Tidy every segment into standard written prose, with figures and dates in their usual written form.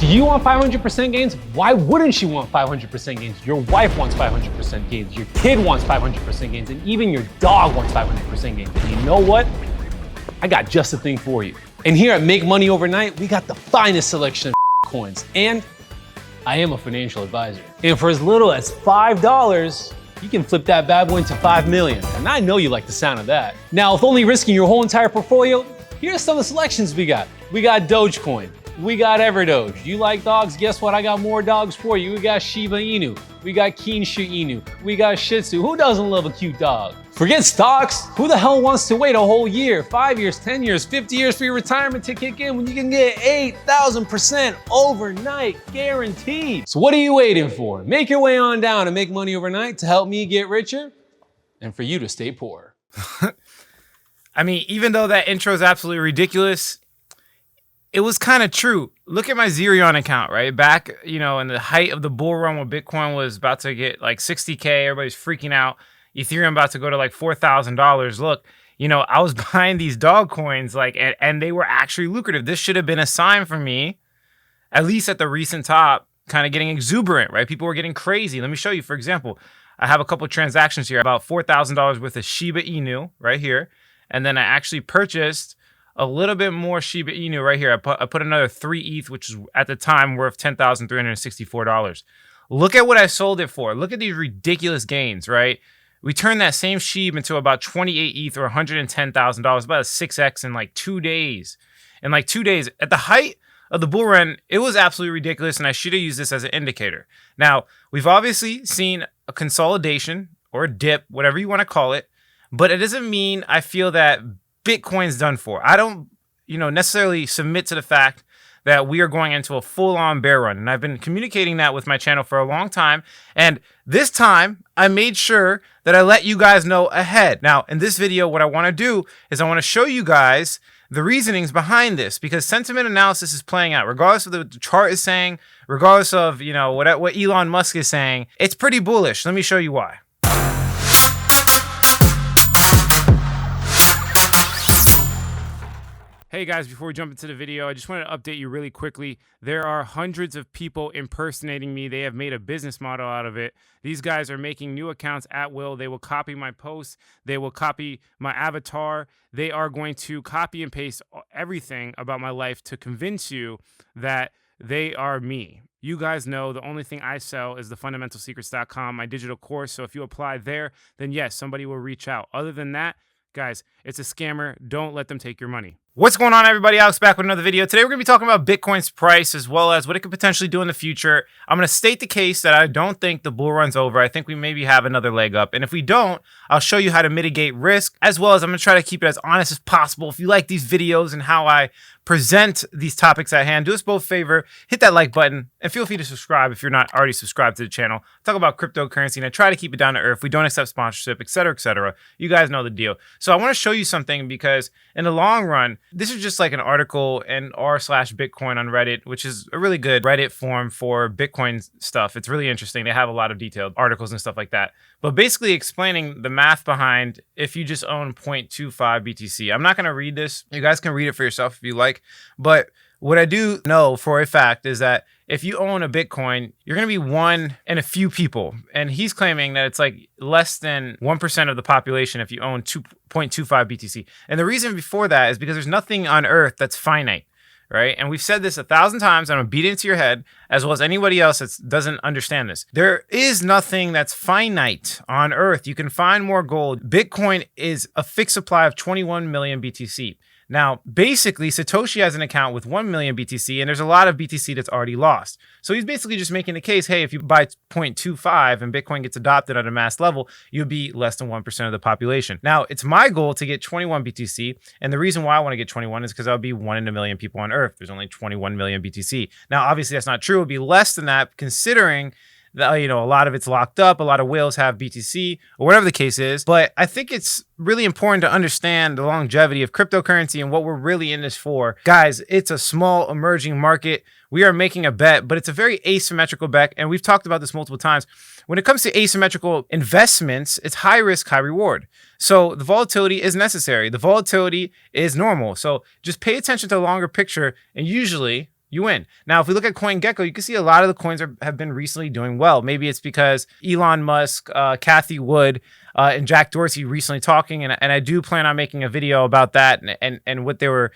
Do you want 500% gains? Why wouldn't you want 500% gains? Your wife wants 500% gains, your kid wants 500% gains, and even your dog wants 500% gains. And you know what? I got just the thing for you. And here at Make Money Overnight, we got the finest selection of coins. And I am a financial advisor. And for as little as $5, you can flip that bad boy into 5 million. And I know you like the sound of that. Now, with only risking your whole entire portfolio, here's some of the selections we got. We got Dogecoin. We got Everdoge. You like dogs? Guess what? I got more dogs for you. We got Shiba Inu. We got Kinshu Inu. We got Shih Tzu. Who doesn't love a cute dog? Forget stocks. Who the hell wants to wait a whole year, 5 years, 10 years, 50 years for your retirement to kick in when you can get 8,000% overnight guaranteed? So what are you waiting for? Make your way on down and make money overnight to help me get richer and for you to stay poor. I mean, even though that intro is absolutely ridiculous, it was kind of true. Look at my Zerion account, right? Back, in the height of the bull run when Bitcoin was about to get like 60K, everybody's freaking out. Ethereum about to go to like $4,000. Look, I was buying these dog coins and they were actually lucrative. This should have been a sign for me, at least at the recent top, kind of getting exuberant, right? People were getting crazy. Let me show you, for example, I have a couple of transactions here, about $4,000 worth of Shiba Inu right here. And then I actually purchased a little bit more Shiba Inu right here. I put another 3 ETH, which is at the time worth $10,364. Look at what I sold it for. Look at these ridiculous gains, right? We turned that same Shiba into about 28 ETH or $110,000, about a 6X in like 2 days. In like 2 days, at the height of the bull run, it was absolutely ridiculous, and I should have used this as an indicator. Now, we've obviously seen a consolidation or a dip, whatever you want to call it, but it doesn't mean I feel that Bitcoin's done for. I don't, necessarily submit to the fact that we are going into a full-on bear run. And I've been communicating that with my channel for a long time. And this time, I made sure that I let you guys know ahead. Now, in this video, what I want to do is I want to show you guys the reasonings behind this, because sentiment analysis is playing out. Regardless of what the chart is saying, regardless of, what Elon Musk is saying, it's pretty bullish. Let me show you why. Hey guys, before we jump into the video, I just wanted to update you really quickly. There are hundreds of people impersonating me. They have made a business model out of it. These guys are making new accounts at will. They will copy my posts. They will copy my avatar. They are going to copy and paste everything about my life to convince you that they are me. You guys know the only thing I sell is the fundamentalsecrets.com, my digital course. So if you apply there, then yes, somebody will reach out. Other than that, guys, it's a scammer. Don't let them take your money. What's going on, everybody? Alex back with another video. Today, we're going to be talking about Bitcoin's price as well as what it could potentially do in the future. I'm going to state the case that I don't think the bull run's over. I think we maybe have another leg up. And if we don't, I'll show you how to mitigate risk, as well as I'm going to try to keep it as honest as possible. If you like these videos and how I present these topics at hand, do us both a favor, hit that like button, and feel free to subscribe if you're not already subscribed to the channel. Talk about cryptocurrency, and I try to keep it down to earth. We don't accept sponsorship, etc., etc. You guys know the deal. So I want to show you something, because in the long run, this is just like an article in r/Bitcoin on Reddit, which is a really good Reddit forum for Bitcoin stuff. It's really interesting. They have a lot of detailed articles and stuff like that. But basically explaining the math behind if you just own 0.25 BTC. I'm not going to read this. You guys can read it for yourself if you like. But what I do know for a fact is that if you own a Bitcoin, you're going to be one in a few people. And he's claiming that it's like less than 1% of the population if you own 2.25 BTC. And the reason before that is because there's nothing on earth that's finite, right? And we've said this 1,000 times. I'm going to beat it into your head, as well as anybody else that doesn't understand this. There is nothing that's finite on earth. You can find more gold. Bitcoin is a fixed supply of 21 million BTC. Now, basically, Satoshi has an account with 1 million BTC, and there's a lot of BTC that's already lost. So he's basically just making the case, hey, if you buy 0.25 and Bitcoin gets adopted at a mass level, you'll be less than 1% of the population. Now, it's my goal to get 21 BTC, and the reason why I want to get 21 is because I'll be 1 in a million people on Earth. There's only 21 million BTC. Now, obviously, that's not true. It'll be less than that, considering that, a lot of it's locked up. A lot of whales have BTC or whatever the case is. But I think it's really important to understand the longevity of cryptocurrency and what we're really in this for. Guys, it's a small emerging market. We are making a bet, but it's a very asymmetrical bet. And we've talked about this multiple times. When it comes to asymmetrical investments, it's high risk, high reward. So the volatility is necessary. The volatility is normal. So just pay attention to the longer picture. And usually you win. Now, if we look at CoinGecko, you can see a lot of the coins have been recently doing well. Maybe it's because Elon Musk, Cathie Wood, and Jack Dorsey recently talking, and I do plan on making a video about that and what they were,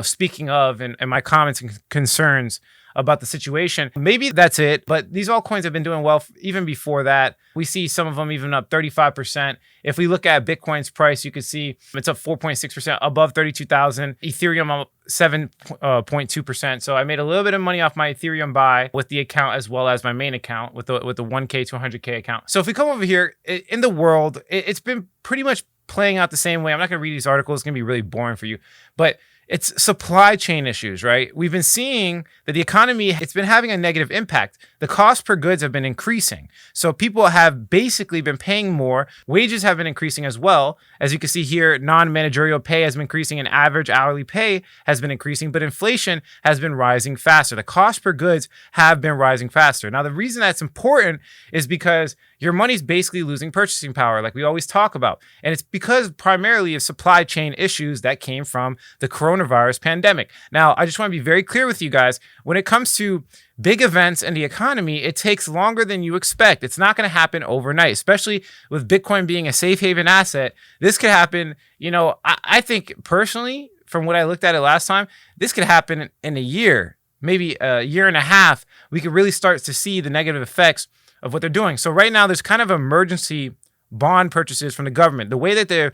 speaking of, and my comments and concerns about the situation. Maybe that's it, but these altcoins have been doing well even before that. We see some of them even up 35%. If we look at Bitcoin's price, you can see it's up 4.6% above 32,000. Ethereum up 7.2%. So I made a little bit of money off my Ethereum buy with the account as well as my main account with the 1K to 100K account. So if we come over here in the world, it's been pretty much playing out the same way. I'm not going to read these articles. It's going to be really boring for you, but it's supply chain issues, right? We've been seeing that the economy, it's been having a negative impact. The cost per goods have been increasing. So people have basically been paying more. Wages have been increasing as well. As you can see here, non-managerial pay has been increasing and average hourly pay has been increasing, but inflation has been rising faster. The cost per goods have been rising faster. Now, the reason that's important is because your money's basically losing purchasing power, like we always talk about. And it's because primarily of supply chain issues that came from the coronavirus pandemic. Now, I just want to be very clear with you guys. When it comes to big events in the economy, it takes longer than you expect. It's not going to happen overnight, especially with Bitcoin being a safe haven asset. This could happen, I think personally, from what I looked at it last time, this could happen in a year, maybe a year and a half. We could really start to see the negative effects of what they're doing. So right now, there's kind of emergency bond purchases from the government. The way that they're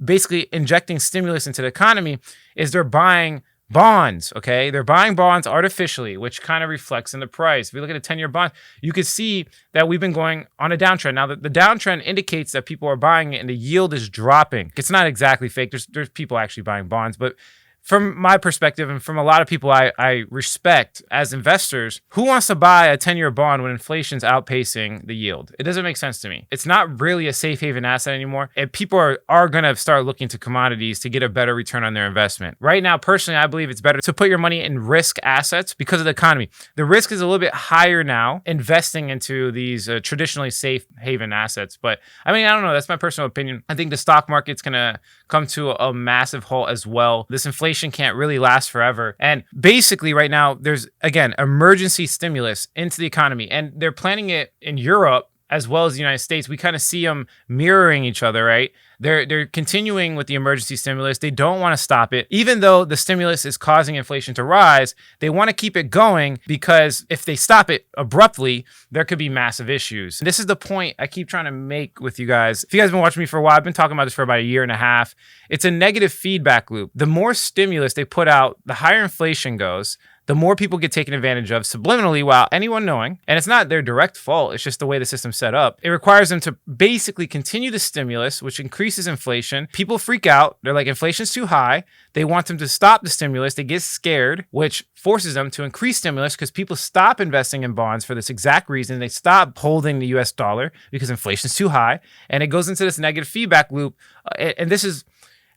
basically injecting stimulus into the economy is they're buying bonds, okay? They're buying bonds artificially, which kind of reflects in the price. If we look at a 10-year bond, you can see that we've been going on a downtrend. Now, the downtrend indicates that people are buying it and the yield is dropping. It's not exactly fake. There's people actually buying bonds, but from my perspective and from a lot of people I respect as investors, who wants to buy a 10-year bond when inflation's outpacing the yield? It doesn't make sense to me. It's not really a safe haven asset anymore. And people are going to start looking to commodities to get a better return on their investment. Right now, personally, I believe it's better to put your money in risk assets because of the economy. The risk is a little bit higher now investing into these traditionally safe haven assets. But I mean, I don't know. That's my personal opinion. I think the stock market's going to come to a massive halt as well. This inflation can't really last forever. And basically right now, there's, again, emergency stimulus into the economy. And they're planning it in Europe as well as the United States. We kind of see them mirroring each other, right? They're continuing with the emergency stimulus. They don't want to stop it. Even though the stimulus is causing inflation to rise, they want to keep it going because if they stop it abruptly, there could be massive issues. And this is the point I keep trying to make with you guys. If you guys have been watching me for a while, I've been talking about this for about a year and a half. It's a negative feedback loop. The more stimulus they put out, the higher inflation goes. The more people get taken advantage of subliminally without anyone knowing. And it's not their direct fault. It's just the way the system's set up. It requires them to basically continue the stimulus, which increases inflation. People freak out. They're like, inflation's too high. They want them to stop the stimulus. They get scared, which forces them to increase stimulus because people stop investing in bonds for this exact reason. They stop holding the US dollar because inflation's too high. And it goes into this negative feedback loop. And this is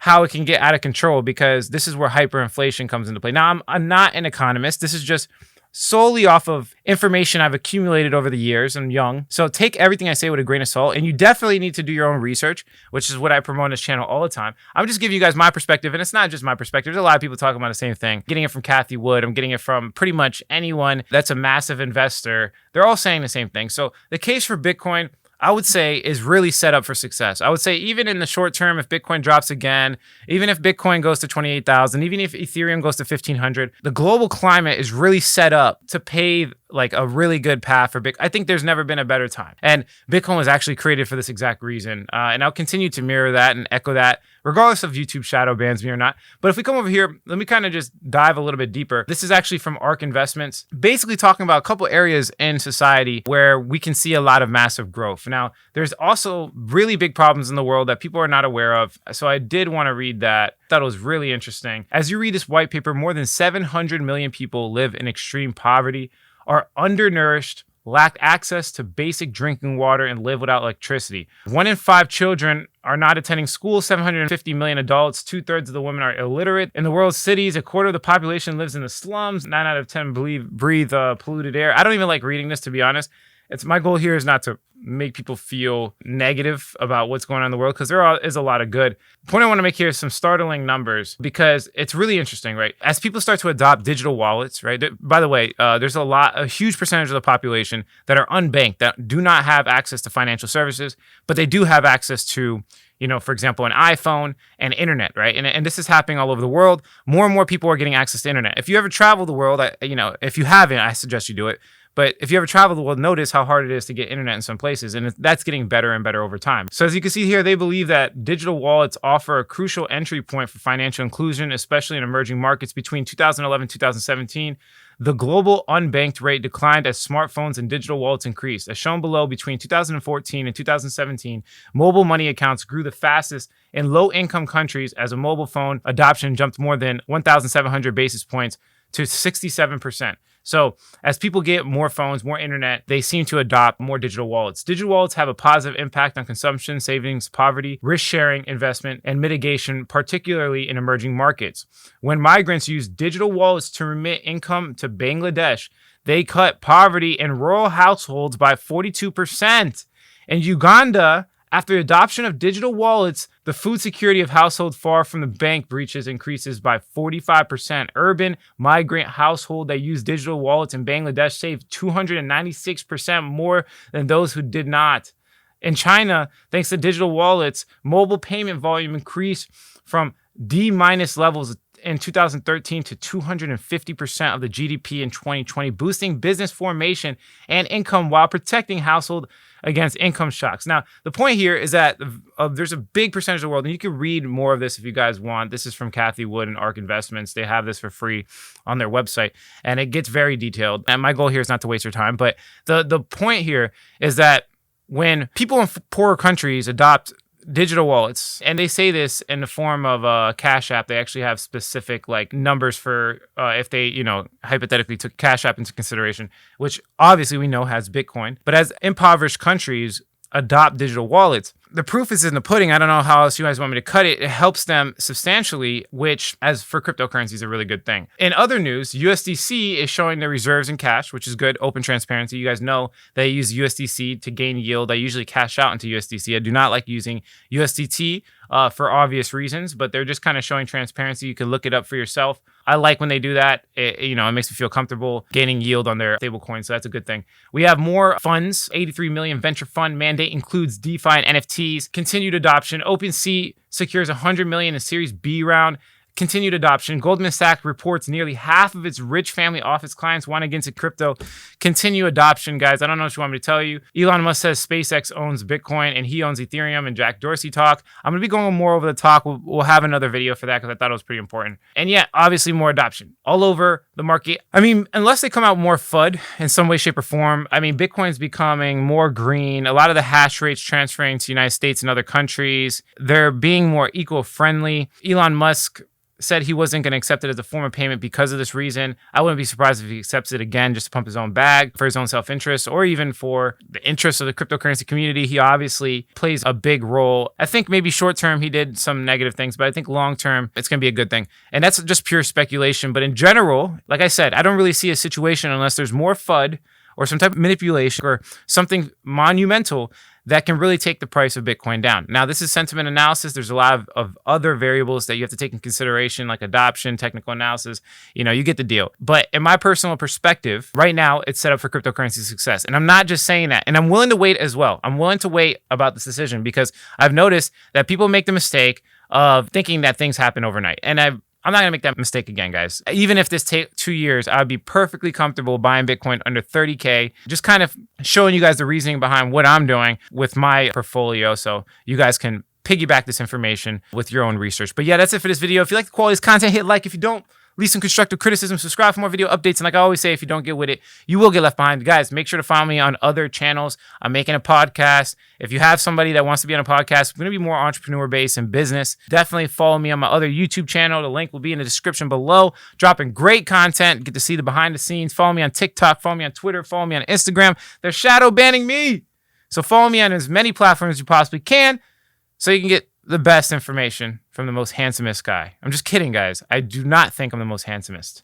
how it can get out of control because this is where hyperinflation comes into play. Now, I'm not an economist. This is just solely off of information I've accumulated over the years. I'm young. So take everything I say with a grain of salt. And you definitely need to do your own research, which is what I promote on this channel all the time. I'm just giving you guys my perspective. And it's not just my perspective. There's a lot of people talking about the same thing. Getting it from Cathie Wood. I'm getting it from pretty much anyone that's a massive investor. They're all saying the same thing. So the case for Bitcoin, I would say, is really set up for success. I would say even in the short term, if Bitcoin drops again, even if Bitcoin goes to 28,000, even if Ethereum goes to 1,500, the global climate is really set up to pave like a really good path for Bitcoin. I think there's never been a better time. And Bitcoin was actually created for this exact reason. And I'll continue to mirror that and echo that, regardless of YouTube shadow bans me or not. But if we come over here, let me kind of just dive a little bit deeper. This is actually from ARK Investments, basically talking about a couple areas in society where we can see a lot of massive growth. Now, there's also really big problems in the world that people are not aware of. So I did want to read that. I thought it was really interesting. As you read this white paper, more than 700 million people live in extreme poverty, are undernourished, lack access to basic drinking water, and live without electricity. 1 in 5 children are not attending school, 750 million adults, 2/3 of the women are illiterate. In the world's cities, 1/4 of the population lives in the slums, 9 out of 10 breathe polluted air. I don't even like reading this, to be honest. my goal here is not to make people feel negative about what's going on in the world, because is a lot of good. The point I want to make here is some startling numbers, because it's really interesting, right? As people start to adopt digital wallets, right? By the way, there's a huge percentage of the population that are unbanked, that do not have access to financial services, but they do have access to, for example, an iPhone and internet, right? And this is happening all over the world. More and more people are getting access to internet. If you ever travel the world, if you haven't, I suggest you do it. But if you ever travel the world, notice how hard it is to get internet in some places. And that's getting better and better over time. So as you can see here, they believe that digital wallets offer a crucial entry point for financial inclusion, especially in emerging markets. Between 2011 and 2017, the global unbanked rate declined as smartphones and digital wallets increased. As shown below, between 2014 and 2017, mobile money accounts grew the fastest in low-income countries as a mobile phone adoption jumped more than 1,700 basis points to 67%. So as people get more phones, more internet, they seem to adopt more digital wallets. Digital wallets have a positive impact on consumption, savings, poverty, risk sharing, investment, and mitigation, particularly in emerging markets. When migrants use digital wallets to remit income to Bangladesh, they cut poverty in rural households by 42%. In Uganda, after adoption of digital wallets, the food security of households far from the bank breaches increases by 45%. Urban migrant households that use digital wallets in Bangladesh saved 296% more than those who did not. In China, thanks to digital wallets, mobile payment volume increased from D- levels in 2013 to 250% of the GDP in 2020, boosting business formation and income while protecting household against income shocks. Now, the point here is that there's a big percentage of the world, and you can read more of this if you guys want. This is from Kathy Wood and ARK Investments. They have this for free on their website, and it gets very detailed. And my goal here is not to waste your time, but the point here is that when people in poorer countries adopt digital wallets, and they say this in the form of a Cash App, they actually have specific numbers for if they hypothetically took Cash App into consideration, which obviously we know has Bitcoin. But as impoverished countries adopt digital wallets, the proof is in the pudding. I don't know how else you guys want me to cut it. It helps them substantially, which, as for cryptocurrency, is a really good thing. In other news, USDC is showing their reserves in cash, which is good. Open transparency. You guys know they use USDC to gain yield. I usually cash out into USDC. I do not like using USDT for obvious reasons, but they're just kind of showing transparency. You can look it up for yourself. I like when they do that. It makes me feel comfortable gaining yield on their stablecoin, so that's a good thing. We have more funds. 83 million venture fund mandate includes DeFi and NFTs. Continued adoption. OpenSea secures 100 million in Series B round. Continued adoption. Goldman Sachs reports nearly half of its rich family office clients want to get into crypto. Continue adoption, guys. I don't know what you want me to tell you. Elon Musk says SpaceX owns Bitcoin and he owns Ethereum, and Jack Dorsey talk. I'm going to be going more over the talk. We'll have another video for that because I thought it was pretty important. And yeah, obviously more adoption all over the market. I mean, unless they come out more FUD in some way, shape, or form, Bitcoin's becoming more green. A lot of the hash rates transferring to the United States and other countries. They're being more eco-friendly. Elon Musk said he wasn't going to accept it as a form of payment because of this reason. I wouldn't be surprised if he accepts it again just to pump his own bag for his own self-interest, or even for the interest of the cryptocurrency community. He obviously plays a big role. I think maybe short-term he did some negative things, but I think long-term it's going to be a good thing. And that's just pure speculation. But in general, like I said, I don't really see a situation unless there's more FUD or some type of manipulation or something monumental that can really take the price of Bitcoin down. Now, this is sentiment analysis. There's a lot of other variables that you have to take in consideration, like adoption, technical analysis. You get the deal. But in my personal perspective, right now, it's set up for cryptocurrency success. And I'm not just saying that. And I'm willing to wait as well. I'm willing to wait about this decision because I've noticed that people make the mistake of thinking that things happen overnight. And I'm not going to make that mistake again, guys. Even if this takes 2 years, I would be perfectly comfortable buying Bitcoin under 30K. Just kind of showing you guys the reasoning behind what I'm doing with my portfolio so you guys can piggyback this information with your own research. But yeah, that's it for this video. If you like the quality of this content, hit like. If you don't, leave some constructive criticism, subscribe for more video updates. And like I always say, if you don't get with it, you will get left behind. Guys, make sure to follow me on other channels. I'm making a podcast. If you have somebody that wants to be on a podcast, I'm going to be more entrepreneur-based and business. Definitely follow me on my other YouTube channel. The link will be in the description below. Dropping great content. Get to see the behind the scenes. Follow me on TikTok. Follow me on Twitter. Follow me on Instagram. They're shadow banning me. So follow me on as many platforms as you possibly can so you can get the best information from the most handsomest guy. I'm just kidding, guys. I do not think I'm the most handsomest.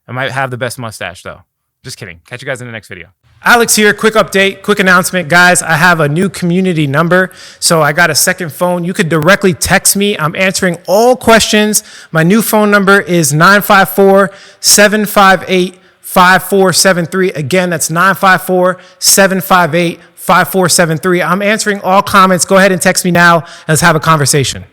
I might have the best mustache, though. Just kidding. Catch you guys in the next video. Alex here. Quick update, quick announcement. Guys, I have a new community number. So I got a second phone. You could directly text me. I'm answering all questions. My new phone number is 954-758-5473. Again, that's 954-758-5473. I'm answering all comments. Go ahead and text me now. Let's have a conversation.